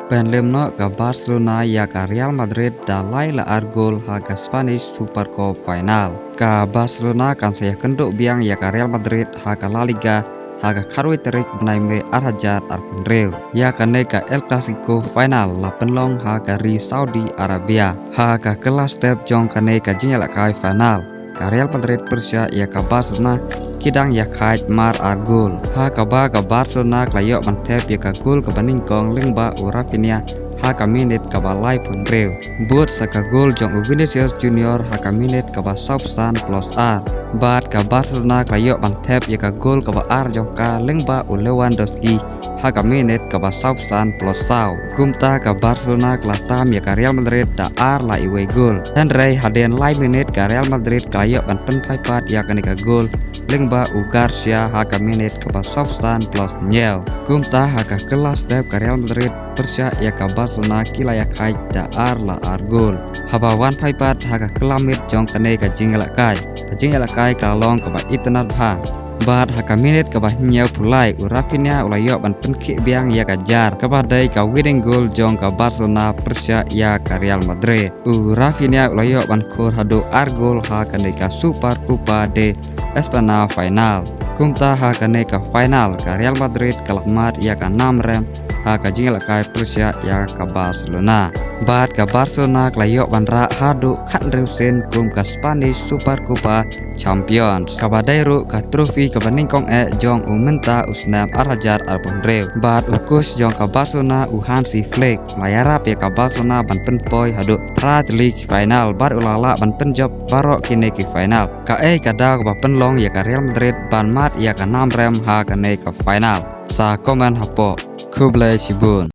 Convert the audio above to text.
Penlemno ke Barcelona ya ke Real Madrid dalai la argol ha ke Spanish Super Cup final. Ke Barcelona kan saya kenduk biang ya ke Real Madrid ha ke La Liga ha ke karwi terik benai me arhajar arpenreu. Ya ke ne ke El Clasico final la penlong ha ke ri Saudi Arabia. Ha ke kelas step jong ke ne ke jinyala kai final. Ke Real Madrid Persia ya ke Barcelona kidang ya kait mar argol ha ka Barcelona klayok mantep ya ka gol ke baningkong lingba Rafinha ha ka minit ka balai pun reu but sa ka gol jong Vinicius Junior ha ka minit ka ba Sausan plus R bat ka Barcelona klayok mantep ya ka gol ka ba R jong ka lingba Lewandowski ha ka minit ka ba Sausan plus Sau gumta ka Barcelona klatam ya ka Real Madrid da R la iwe gol dan rei haden lai minit ka Real Madrid klayok ban pen paipat ya ka gol lingba Garcia ha ka minit ka ba Sausan plus Nyel gumta ha ka kelas step ka Real Madrid Persia ya ka Barcelona kila ya kai da R la argol haba wan paipat ha ka kelamit jong kane ka jingala kai ka long ka ba itnat bha bat ha ka minit ka ba Nyel pulai Rafinha ulayo ban penki biang ya ka jar ka ba dai ka winning goal jong ka Barcelona Persia ya ka Real Madrid Rafinha ulayo ban khor hado argol ha ka ne ka Super Copa de Espana final kumta ha ka ne ka final ka Real Madrid kalahmat ya ka 6 rem ha ka jingala kai Persia ya ka Barcelona bat ka Barcelona klayok banra hadu khat reusen kum ka Spanish Super Copa Champions ka badairu ka trofi ka baningkong jong umenta usnam arhajar arponreu bat ukus jong ka Barcelona Hansi Flick layarap ya ka Barcelona ban penpoi hadu Prat League final bar ulala ban penjob barok kini ki final ka kada ka penlong ya ka Real Madrid ban mat ya ka 6 rem ha ka ne ka final sa komen hapo Kublai Sibun